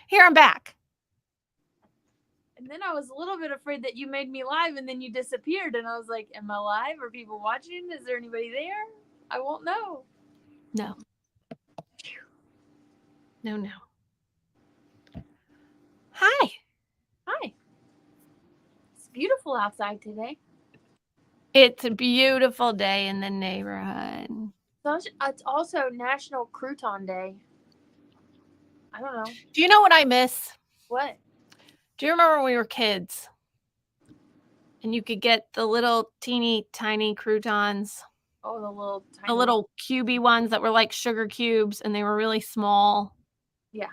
Here, I'm back. And then I was a little bit afraid that you made me live and then you disappeared. And I was like, am I live? Are people watching? Is there anybody there? I won't know. No. No. Hi. Hi. It's beautiful outside today. It's a beautiful day in the neighborhood. So it's also National Crouton Day. I don't know. Do you know what I miss? What? Do you remember when we were kids? And you could get the little teeny tiny croutons. Oh, the little cubey ones that were like sugar cubes, and they were really small. Yeah.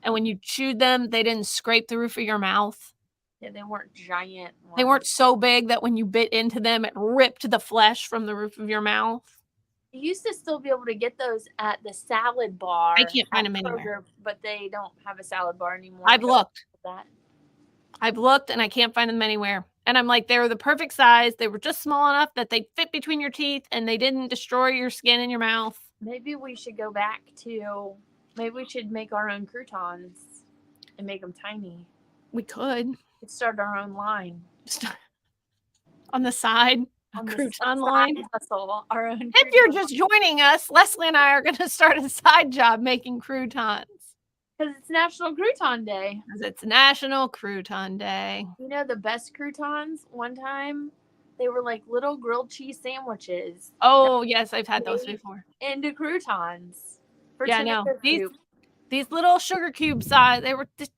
And when you chewed them, they didn't scrape the roof of your mouth. Yeah, they weren't giant ones. They weren't so big that when you bit into them, it ripped the flesh from the roof of your mouth. You used to still be able to get those at the salad bar. I can't find them anywhere. But they don't have a salad bar anymore. I've looked and I can't find them anywhere. And I'm like, they were the perfect size. They were just small enough that they fit between your teeth and they didn't destroy your skin in your mouth. Maybe we should go back to, maybe we should make our own croutons and make them tiny. We could. We'd start our own line. On the side. On crouton line. Hustle, our own. If you're just joining us, Leslie and I are going to start a side job making croutons. Because it's National Crouton Day. Because it's National Crouton Day. You know the best croutons? One time, they were like little grilled cheese sandwiches. Oh, yes, I've had those before. Into croutons. Yeah, no. These little sugar cube size, they were just,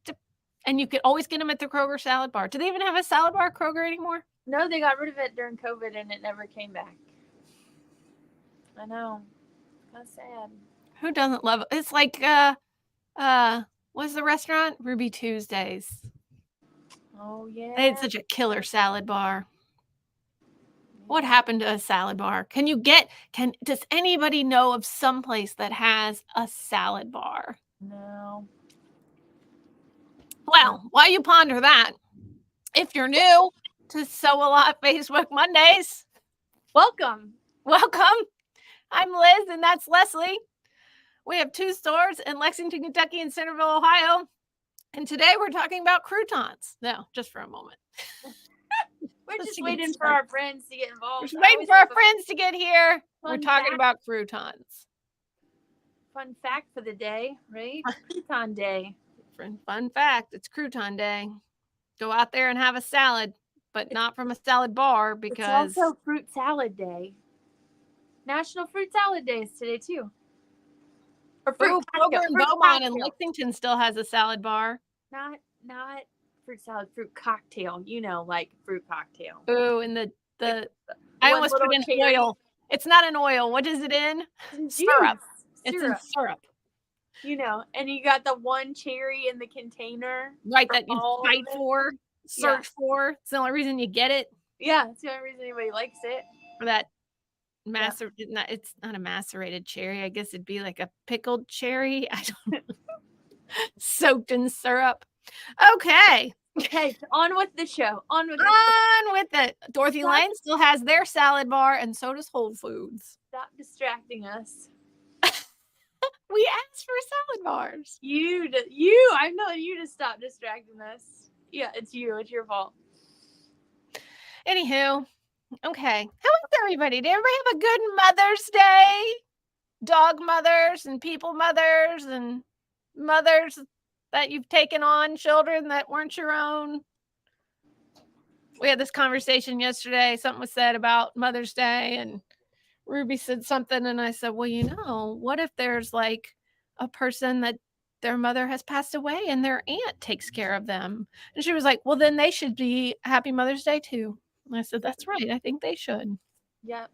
and you could always get them at the Kroger salad bar. Do they even have a salad bar at Kroger anymore? No, they got rid of it during COVID and it never came back. I know. Kind of sad. Who doesn't love it? It's like, what's the restaurant? Ruby Tuesdays. Oh, yeah. They had such a killer salad bar. What happened to a salad bar? Does anybody know of some place that has a salad bar? No. Well, while you ponder that, if you're new to Sew a Lot Facebook Mondays, welcome. I'm Liz and that's Leslie. We have 2 stores in Lexington, Kentucky and Centerville, Ohio. And today we're talking about croutons. No, just for a moment. We're just waiting for our friends to get involved. We're just waiting for our friends to get here. We're talking about croutons. Fun fact for the day, right? Crouton Day. Fun fact, it's Crouton Day. Go out there and have a salad, but not from a salad bar because... It's also Fruit Salad Day. National Fruit Salad Day is today, too. Or Kroger and Beaumont and Lexington still has a salad bar. Not fruit salad, fruit cocktail. You know, like fruit cocktail. Ooh, and the I almost put in oil. It's not an oil. What is it in? Syrup. It's in syrup. You know, and you got the one cherry in the container. Right, that you fight for, search for. It's the only reason you get it. Yeah, it's the only reason anybody likes it. For that it's not a macerated cherry. I guess it'd be like a pickled cherry. I don't know. Soaked in syrup. Okay, on with the show. On with it. Dorothy Lane still has their salad bar, and so does Whole Foods. Stop distracting us. We asked for salad bars. I'm telling you to stop distracting us. Yeah, it's you. It's your fault. Anywho, okay. How is everybody? Did everybody have a good Mother's Day? Dog mothers and people mothers and mothers that you've taken on children that weren't your own. We had this conversation yesterday. Something was said about Mother's Day and Ruby said something and I said, well, what if there's like a person that their mother has passed away and their aunt takes care of them? And she was like, well, then they should be Happy Mother's Day too. And I said, that's right. I think they should. Yep.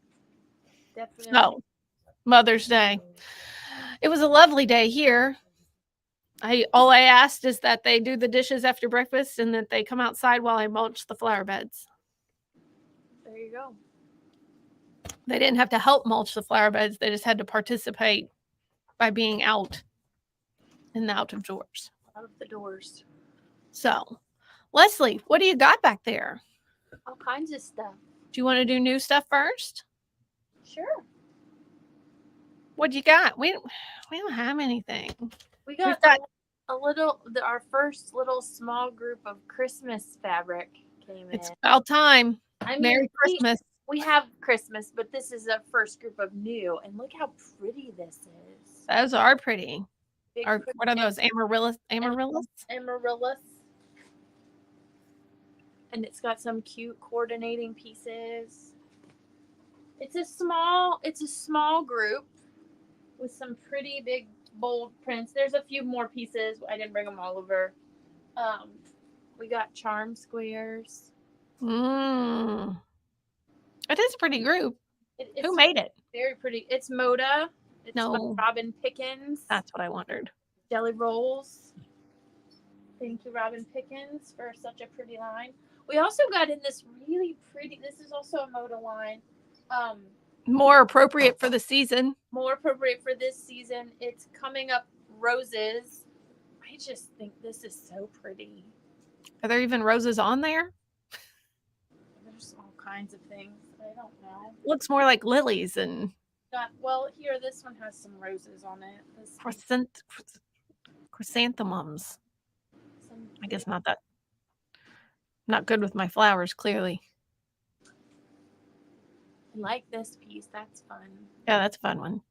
Definitely. So, Mother's Day. It was a lovely day here. All I asked is that they do the dishes after breakfast and that they come outside while I mulch the flower beds. There you go. They didn't have to help mulch the flower beds. They just had to participate by being out and out of doors. Out of the doors. So, Leslie, what do you got back there? All kinds of stuff. Do you want to do new stuff first? Sure. What do you got? We don't have anything. We've got our first little small group of Christmas fabric came It's in. about time. I mean, Merry Christmas. we have Christmas, but this is a first group of new, and look how pretty this is. Those are pretty. Big Or what are those? Amaryllis? Amaryllis? Amaryllis. And it's got some cute coordinating pieces. It's a small group with some pretty big bold prints. There's a few more pieces. I didn't bring them all over. We got charm squares. It is a pretty group. It's Who made it? very pretty. It's Moda. It's by No. Robin Pickens. That's what I wondered. Jelly rolls. Thank you, Robin Pickens, for such a pretty line. We also got in this really pretty. This is also a Moda line. More appropriate for the season. More appropriate for this season. It's Coming Up Roses. I just think this is so pretty. Are there even roses on there? There's all kinds of things. I don't know. Looks more like lilies and. Well, here, this one has some roses on it. This chrysanthemums. I guess not that. Not good with my flowers, clearly. I like this piece. That's fun. Yeah, that's a fun one.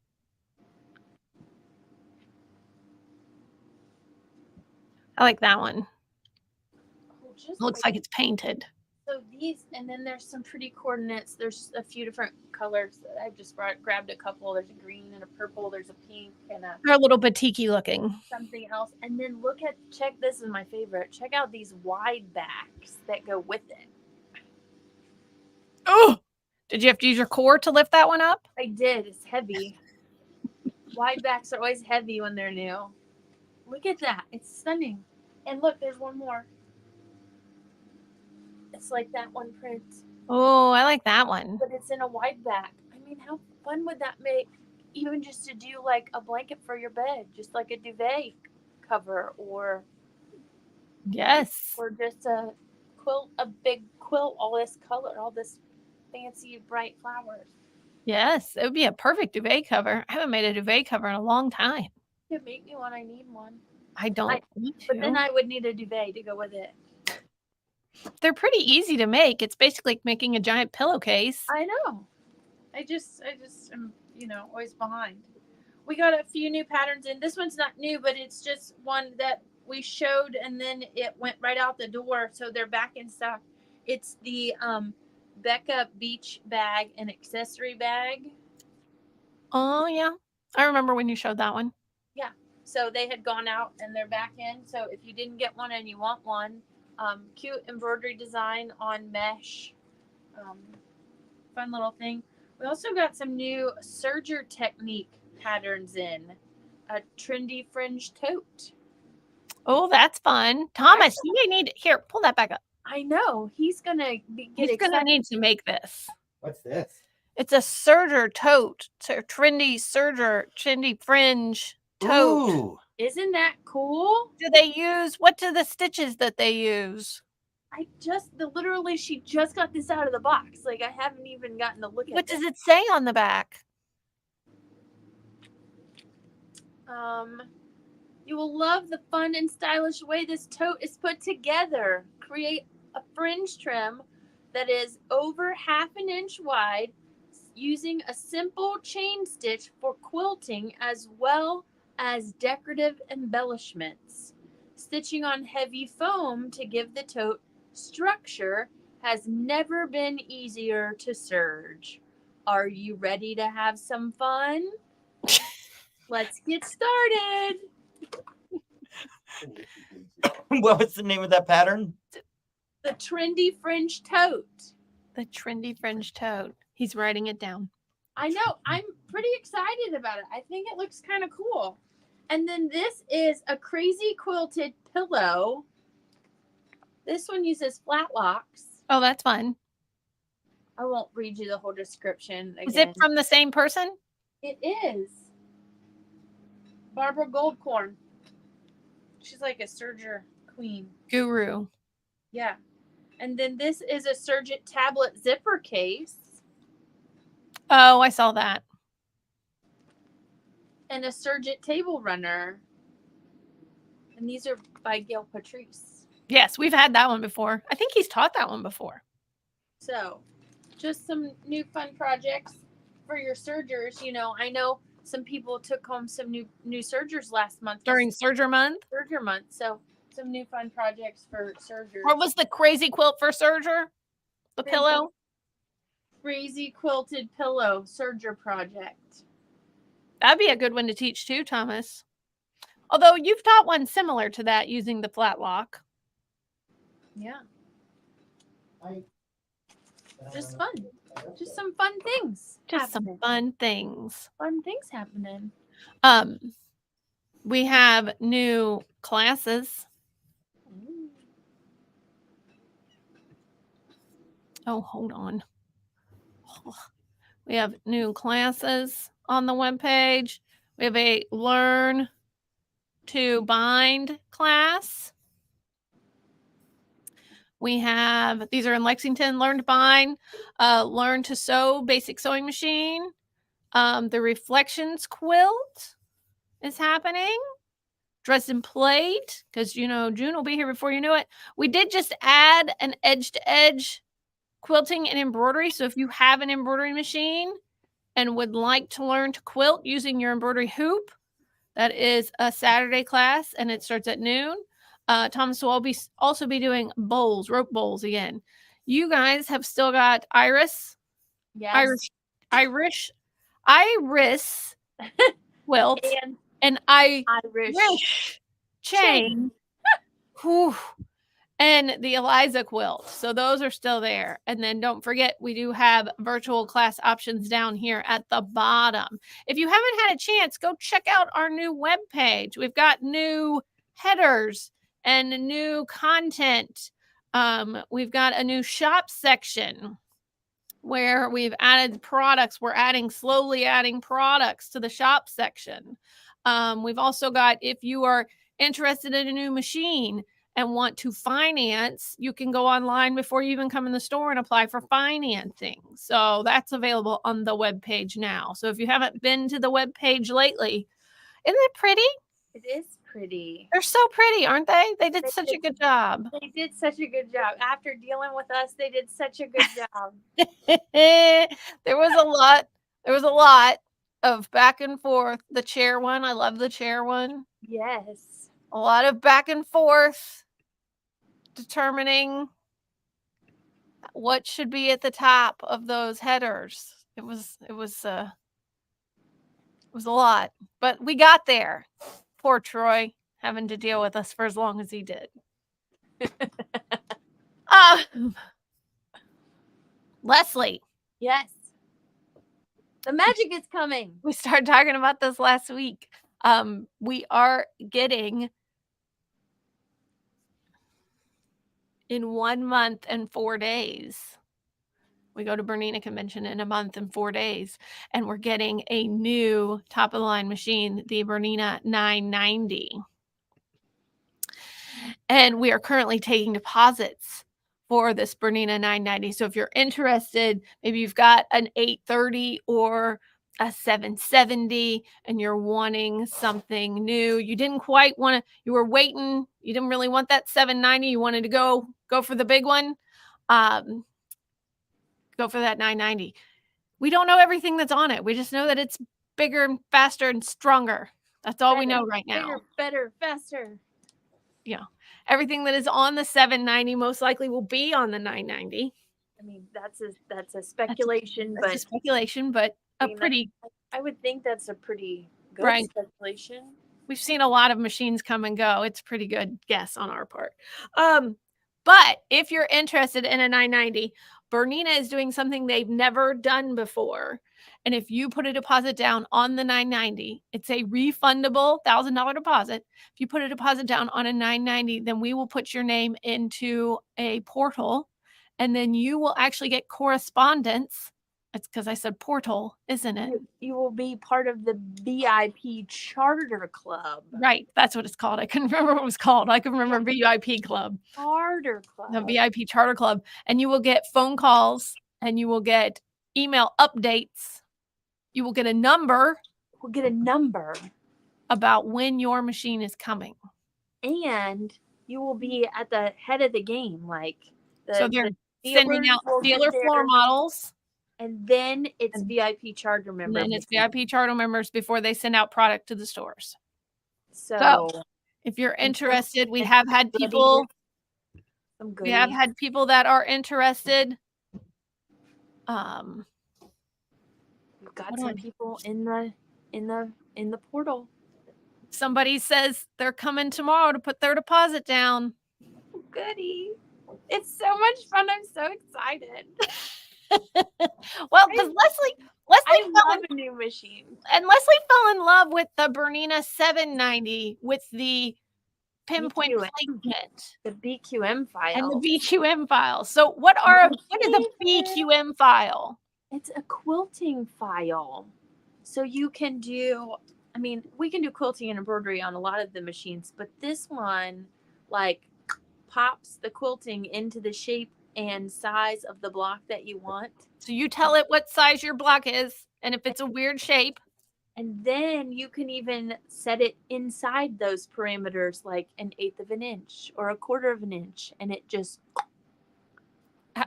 I like that one. It looks like it's painted. So these, and then there's some pretty coordinates. There's a few different colors. I've just grabbed a couple. There's a green and a purple. There's a pink and they're a little batik-y looking. Something else. And then check, this is my favorite. Check out these wide backs that go with it. Oh, did you have to use your core to lift that one up? I did. It's heavy. Wide backs are always heavy when they're new. Look at that. It's stunning. And look, there's one more. It's like that one print. Oh, I like that one. But it's in a wide back. I mean, how fun would that make? Even just to do like a blanket for your bed, just like a duvet cover, or yes, or just a quilt, a big quilt, all this color, all this fancy bright flowers. Yes, it would be a perfect duvet cover. I haven't made a duvet cover in a long time. You could make me one. I need one. I don't need to. But then I would need a duvet to go with it. They're pretty easy to make. It's basically like making a giant pillowcase. I know. I just am, always behind. We got a few new patterns in. This one's not new, but it's just one that we showed and then it went right out the door. So they're back in stock. It's the Becca Beach bag and accessory bag. Oh, yeah. I remember when you showed that one. Yeah. So they had gone out and they're back in. So if you didn't get one and you want one, cute embroidery design on mesh. Fun little thing. We also got some new serger technique patterns in. A trendy fringe tote. Oh, that's fun. Thomas, you may need here. Pull that back up. I know. He's gonna He's gonna need to make this. What's this? It's a serger tote. It's a trendy fringe tote. Ooh. Isn't that cool? What do the stitches that they use? Literally, she just got this out of the box. Like, I haven't even gotten to look at it. What does it say on the back? You will love the fun and stylish way this tote is put together. Create a fringe trim that is over 1/2 inch wide using a simple chain stitch for quilting as well as decorative embellishments. Stitching on heavy foam to give the tote structure has never been easier to serge. Are you ready to have some fun? Let's get started. What was the name of that pattern? The trendy fringe tote. The trendy fringe tote. He's writing it down. I know. I'm pretty excited about it. I think it looks kind of cool. And then this is a crazy quilted pillow. This one uses flat locks. Oh, that's fun. I won't read you the whole description again. Is it from the same person? It is. Barbara Goldcorn. She's like a serger queen. Guru. Yeah. And then this is a Sergent tablet zipper case. Oh, I saw that. And a Sergent table runner. And these are by Gail Patrice. Yes, we've had that one before. I think he's taught that one before. So, just some new fun projects for your sergers. You know, I know some people took home some new sergers last month During Serger Month. Serger Month. So, some new fun projects for sergers. What was the crazy quilt for Serger? The pillow? Crazy quilted pillow serger project. That'd be a good one to teach too, Thomas. Although you've taught one similar to that using the flat lock. Yeah. Just fun. Just some fun things. Just some fun things. Fun things happening. We have new classes. Oh, hold on. We have new classes on the webpage. We have a Learn to Bind class. We have, these are in Lexington, Learn to Bind, Learn to Sew, Basic Sewing Machine. The Reflections Quilt is happening. Dresden Plate, because, you know, June will be here before you know it. We did just add an edge-to-edge quilting and embroidery. So if you have an embroidery machine and would like to learn to quilt using your embroidery hoop, that is a Saturday class, and it starts at noon. Thomas will also be doing bowls, rope bowls again. You guys have still got Iris. Yes. Irish quilt and Irish chain. Whew. And the Eliza quilt. So those are still there. And then don't forget, we do have virtual class options down here at the bottom. If you haven't had a chance, go check out our new webpage. We've got new headers and new content. We've got a new shop section where we've added products. We're slowly adding products to the shop section. We've also got, if you are interested in a new machine and want to finance, you can go online before you even come in the store and apply for financing. So that's available on the webpage now. So if you haven't been to the webpage lately, isn't it pretty? It is pretty. They're so pretty, aren't they? They did such a good job. They did such a good job. After dealing with us, they did such a good job. There was a lot of back and forth. The chair one, I love the chair one. Yes. A lot of back and forth determining what should be at the top of those headers. It was a lot, but we got there. Poor Troy having to deal with us for as long as he did. Leslie. Yes. The magic is coming. We started talking about this last week. We are getting, in 1 month and 4 days, we go to Bernina Convention in a month and 4 days, and we're getting a new top-of-the-line machine, the Bernina 990. And we are currently taking deposits for this Bernina 990. So if you're interested, maybe you've got an 830 or a 770 and you're wanting something new. You didn't quite want to, you were waiting, you didn't really want that 790, you wanted to go for the big one. Go for that 990. We don't know everything that's on it. We just know that it's bigger and faster and stronger. That's all we know right now. Better, faster. Yeah. Everything that is on the 790 most likely will be on the 990. I mean, that's a speculation, that's a speculation, but I would think that's a pretty good speculation. We've seen a lot of machines come and go. It's a pretty good guess on our part. But if you're interested in a 990, Bernina is doing something they've never done before. And if you put a deposit down on the 990, it's a refundable $1,000 deposit. If you put a deposit down on a 990, then we will put your name into a portal, and then you will actually get correspondence. It's because I said portal, isn't it? You will be part of the VIP Charter Club. Right. That's what it's called. I couldn't remember what it was called. I can remember VIP Club. Charter Club. The VIP Charter Club. And you will get phone calls and you will get email updates. You will get a number. We'll get a number About when your machine is coming. and you will be at the head of the game. Like So they're the sending out will get dealer floor there, models. and then it's And- VIP charter And member. then it's VIP charter members before they send out product to the stores. So if you're and interested, we and have had goodies, people. some We have goodies. had people that are interested. We've got hold some on. people in the portal. Somebody says they're coming tomorrow to put their deposit down. Goody. It's so much fun. I'm so excited. Well, because Leslie love a new machine. And Leslie fell in love with the Bernina 790 with the pinpoint BQM. placement. The BQM file. And the BQM file. So what is a BQM file? It's a quilting file. So you can do, I mean, we can do quilting and embroidery on a lot of the machines, but this one like pops the quilting into the shape and size of the block that you want. So you tell it what size your block is, and if it's a weird shape. And then you can even set it inside those parameters, like 1/8 of an inch or 1/4 of an inch, and it just.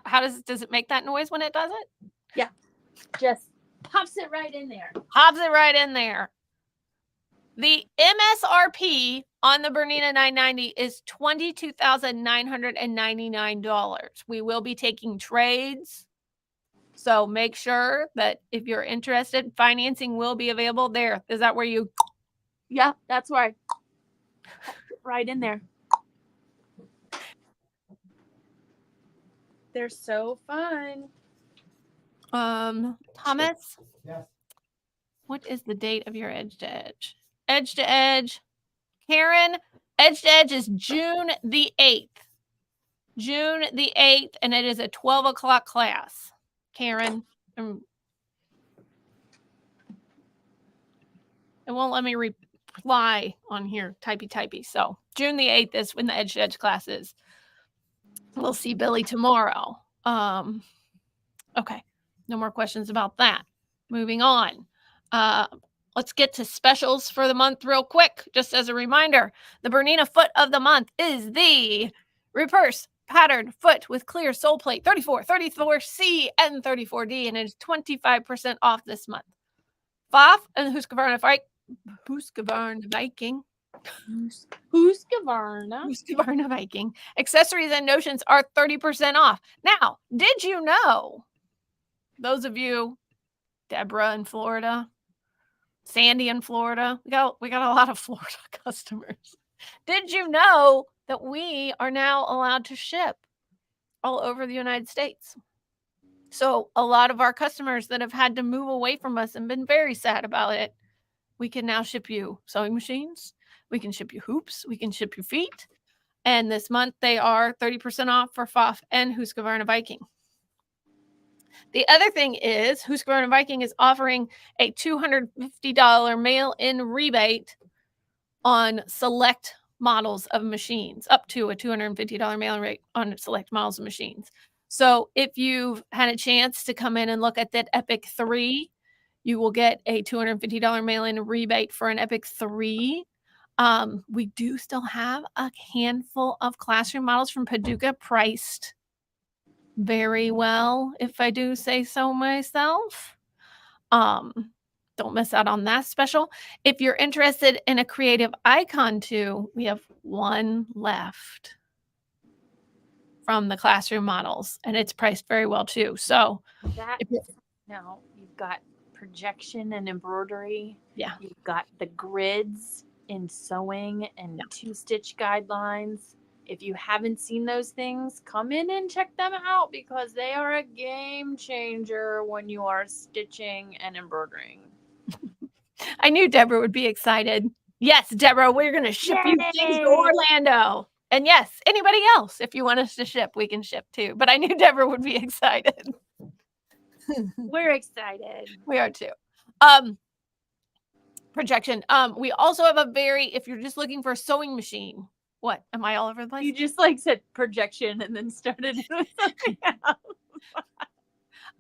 How does it make that noise when it does it? Yeah, just pops it right in there. Pops it right in there. The MSRP on the Bernina 990 is $22,999. We will be taking trades. So make sure that if you're interested, financing will be available there. Is that where you? Yeah, that's where I right in there. They're so fun. Thomas? Yes. What is the date of your edge to edge? Edge to edge. Karen, edge to edge is June the 8th. June the 8th, and it is a 12 o'clock class. Karen. It won't let me reply on here, typey. So June the 8th is when the edge to edge class is. We'll see Billy tomorrow. Okay. No more questions about that. Moving on. Let's get to specials for the month real quick. Just as a reminder, the Bernina foot of the month is the Repurse pattern foot with clear sole plate 34, 34C, and 34D, and it is 25% off this month. Faf and Husqvarna Viking. Husqvarna Viking. Accessories and notions are 30% off. Now, did you know, those of you, Deborah in Florida, Sandy in Florida, we got a lot of Florida customers. Did you know that we are now allowed to ship all over the United States? So a lot of our customers that have had to move away from us and been very sad about it, we can now ship you sewing machines. We can ship you hoops. We can ship you feet. And this month they are 30% off for Faf and Husqvarna Viking. The other thing is Husqvarna Viking is offering a $250 mail-in rebate on select models of machines, up to a $250 mail-in rate on select models of machines. So if you've had a chance to come in and look at that Epic 3, you will get a $250 mail-in rebate for an Epic 3. We do still have a handful of classroom models from Paducah priced very well, if I do say so myself. Don't miss out on that special. If you're interested in a creative icon too, we have one left from the classroom models, and it's priced very well too. So now you've got projection and embroidery. Yeah. You've got the grids in sewing and 2-stitch guidelines. If you haven't seen those things, come in and check them out because they are a game changer when you are stitching and embroidering. I knew Deborah would be excited. Yes, Deborah, we're going to ship you things to Orlando. And yes, anybody else, if you want us to ship, we can ship too. But I knew Deborah would be excited. We're excited. We are too. Projection. We also have if you're just looking for a sewing machine. What? Am I all over the place? You just said projection and then started with something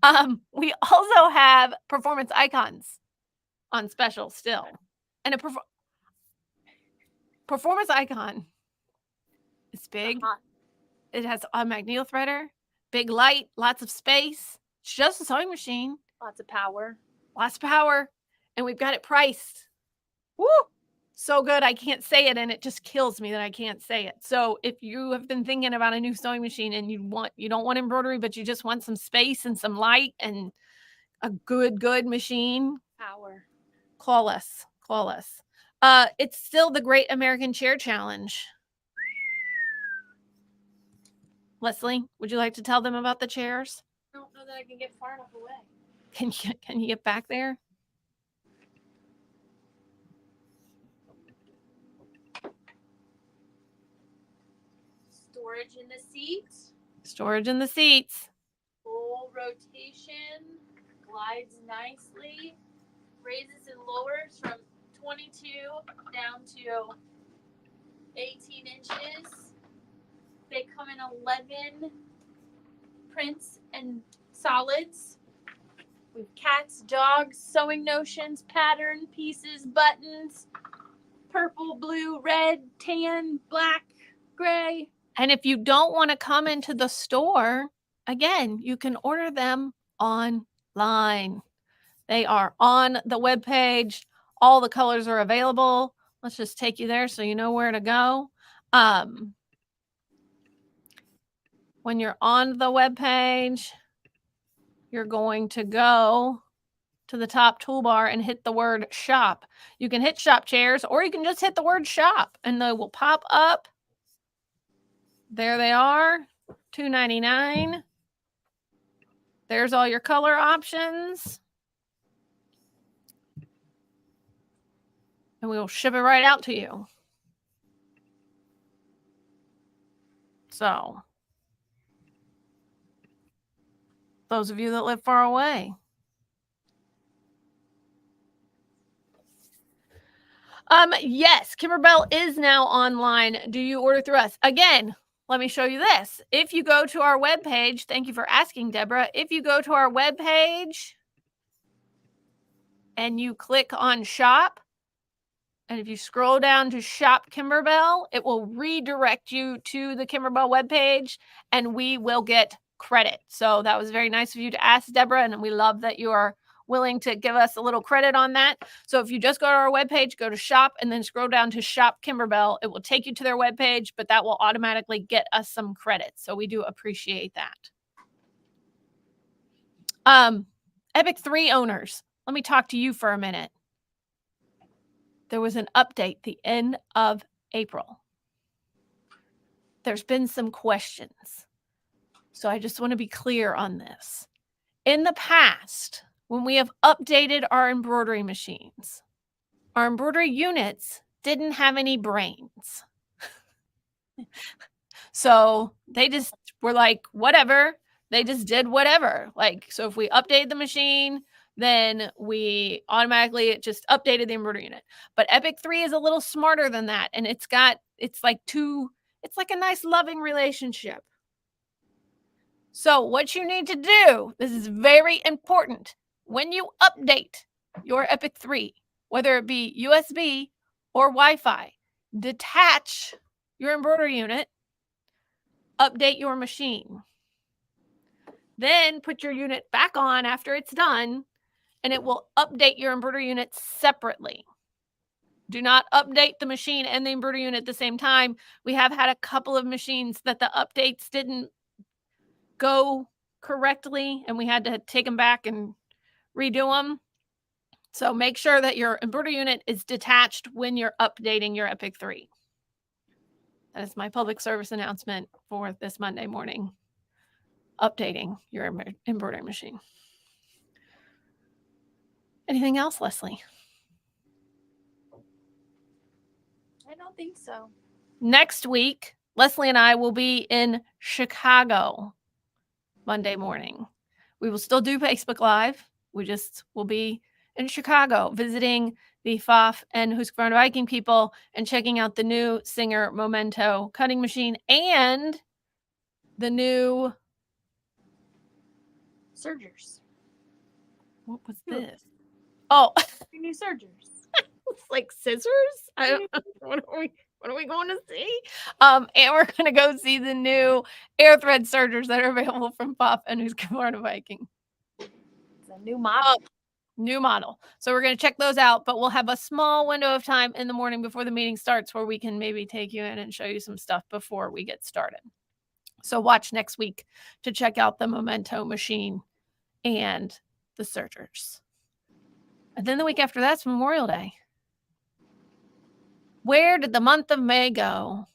else. We also have performance icons on special still. And a performance icon It's big. Uh-huh. It has a magnetothreader, big light, lots of space. It's just a sewing machine. Lots of power. Lots of power. And we've got it priced. Woo! So good, I can't say it, and it just kills me that I can't say it. So if you have been thinking about a new sewing machine and you don't want embroidery, but you just want some space and some light and a good machine, Power. call us. It's still the Great American Chair Challenge. Leslie, would you like to tell them about the chairs? I don't know that I can get far enough away. Can you get back there? Storage in the seat. Storage in the seats. Full rotation. Glides nicely. Raises and lowers from 22 down to 18 inches. They come in 11 prints and solids. We've cats, dogs, sewing notions, pattern pieces, buttons, purple, blue, red, tan, black, gray. And if you don't want to come into the store, again, you can order them online. They are on the webpage. All the colors are available. Let's just take you there so you know where to go. When you're on the webpage, you're going to go to the top toolbar and hit the word shop. You can hit shop chairs, or you can just hit the word shop and they will pop up. There they are, $2.99. There's all your color options. And we will ship it right out to you. So, those of you that live far away. Yes, Kimberbell is now online. Do you order through us? Again, let me show you this. If you go to our webpage, thank you for asking, Deborah. If you go to our webpage and you click on shop, and if you scroll down to shop Kimberbell, it will redirect you to the Kimberbell webpage and we will get credit. So that was very nice of you to ask, Deborah, and we love that you are willing to give us a little credit on that. So if you just go to our webpage, go to shop, and then scroll down to shop Kimberbell, it will take you to their webpage, but that will automatically get us some credit. So we do appreciate that. Epic 3 owners, let me talk to you for a minute. There was an update the end of April. There's been some questions. So I just want to be clear on this. In the past, when we have updated our embroidery machines, our embroidery units didn't have any brains. So they just were like, whatever. They just did whatever. Like, so if we updated the machine, then we automatically just updated the embroidery unit. But Epic 3 is a little smarter than that. And it's like a nice loving relationship. So what you need to do, this is very important. When you update your Epic 3, whether it be USB or Wi-Fi, detach your embroidery unit, update your machine. Then put your unit back on after it's done, and it will update your embroidery unit separately. Do not update the machine and the embroidery unit at the same time. We have had a couple of machines that the updates didn't go correctly, and we had to take them back and redo them. So make sure that your embroidery unit is detached when you're updating your Epic 3. That is my public service announcement for this Monday morning. Updating your embroidery machine. Anything else, Leslie? I don't think so. Next week, Leslie and I will be in Chicago Monday morning. We will still do Facebook Live. We just will be in Chicago visiting the Pfaff and Husqvarna Viking people and checking out the new Singer Momento cutting machine and the new Sergers. What was this? Oh, Your new sergers. it's like scissors. I don't know. What are we going to see? And we're going to go see the new air thread sergers that are available from Pop and Husqvarna Viking. It's a new model. New model. So we're going to check those out, but we'll have a small window of time in the morning before the meeting starts where we can maybe take you in and show you some stuff before we get started. So watch next week to check out the Memento machine and the sergers. And then the week after that's Memorial Day. Where did the month of May go?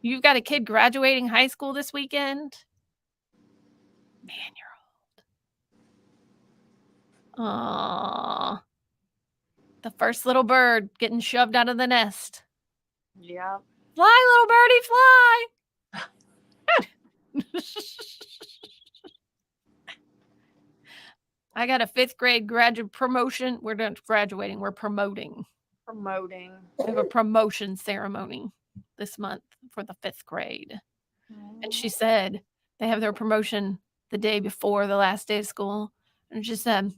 You've got a kid graduating high school this weekend? Man, you're old. Aww. The first little bird getting shoved out of the nest. Yeah. Fly, little birdie, fly. I got a 5th grade graduate promotion. We're not graduating. We're promoting. Promoting. We have a promotion ceremony this month for the 5th grade. And she said they have their promotion the day before the last day of school. And she said,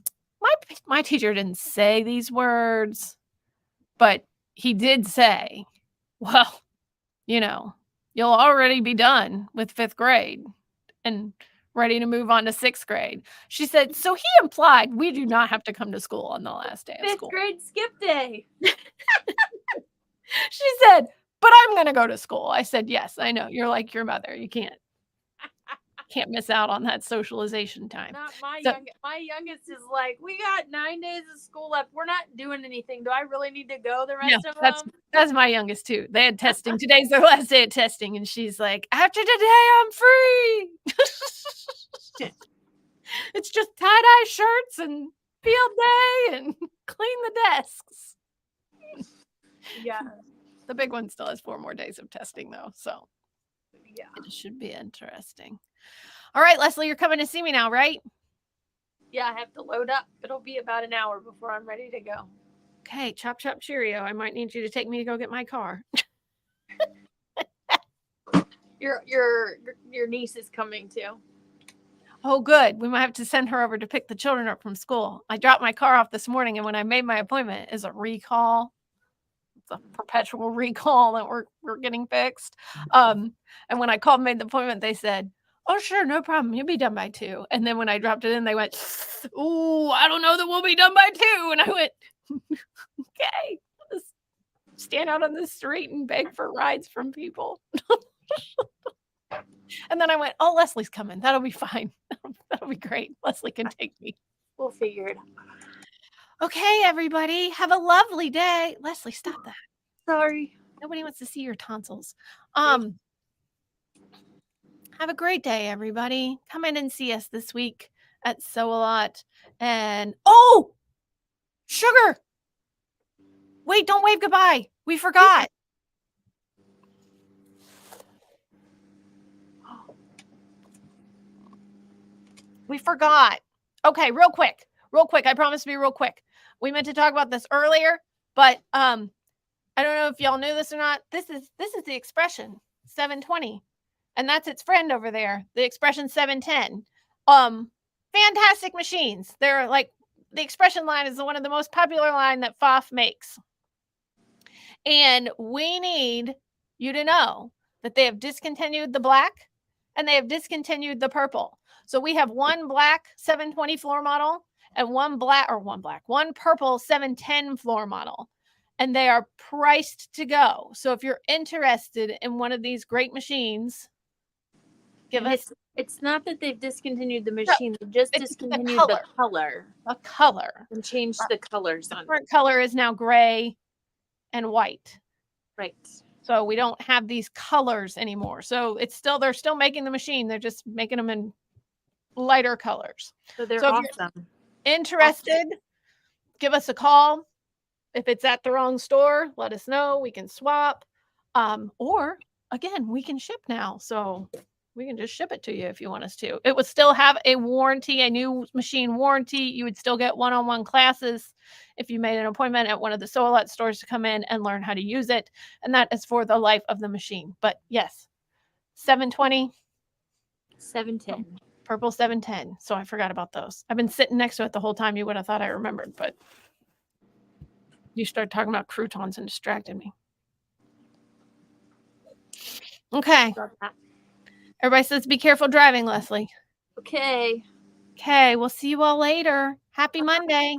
my teacher didn't say these words, but he did say, well, you know, you'll already be done with 5th grade and ready to move on to 6th grade. She said, so he implied we do not have to come to school on the last day of school. 5th grade skip day. She said, but I'm going to go to school. I said, yes, I know. You're like your mother. You can't miss out on that socialization time. Not my youngest. My youngest is like, we got 9 days of school left. We're not doing anything. Do I really need to go the rest of them? That's my youngest too. They had testing. Today's their last day of testing. And she's like, after today, I'm free. It's just tie-dye shirts and field day and clean the desks. Yeah. The big one still has 4 more days of testing though. So yeah, it should be interesting. All right, Leslie, you're coming to see me now, right? Yeah, I have to load up. It'll be about an hour before I'm ready to go. Okay, chop, chop, cheerio. I might need you to take me to go get my car. Your niece is coming too. Oh, good. We might have to send her over to pick the children up from school. I dropped my car off this morning, and when I made my appointment, is a recall. It's a perpetual recall that we're getting fixed. And when I called and made the appointment, they said, oh, sure, no problem. You'll be done by 2. And then when I dropped it in, they went, ooh, I don't know that we'll be done by 2. And I went, okay, I'll just stand out on the street and beg for rides from people. And then I went, oh, Leslie's coming. That'll be fine. That'll be great. Leslie can take me. We'll figure it out. Okay, everybody. Have a lovely day. Leslie, stop that. Sorry. Nobody wants to see your tonsils. Have a great day, everybody. Come in and see us this week at Sew-A-Lot. And, oh, Sugar. Wait, don't wave goodbye. We forgot. We forgot. Okay, real quick. I promise to be real quick. We meant to talk about this earlier, but I don't know if y'all knew this or not. This is the expression 720, and that's its friend over there, the expression 710. Fantastic machines. They're like, the expression line is one of the most popular line that FOF makes. And we need you to know that they have discontinued the black and they have discontinued the purple. So we have one black 720 floor model and one purple 710 floor model. And they are priced to go. So if you're interested in one of these great machines, give us. It's not that they've discontinued the machine. They just discontinued the color. The color. And changed the colors on it. The current color is now gray and white. Right. So we don't have these colors anymore. So they're still making the machine. They're just making them in lighter colors. So they're awesome. If you're interested, give us a call. If it's at the wrong store, let us know. We can swap. Or again, we can ship now. So we can just ship it to you if you want us to. It would still have a warranty, a new machine warranty. You would still get one-on-one classes if you made an appointment at one of the Sew-A-Lot stores to come in and learn how to use it. And that is for the life of the machine. But yes, 720. 710. Purple 710. So I forgot about those. I've been sitting next to it the whole time. You would have thought I remembered, but you started talking about croutons and distracted me. Okay. Love that. Everybody says be careful driving, Leslie. Okay. Okay, we'll see you all later. Happy Monday.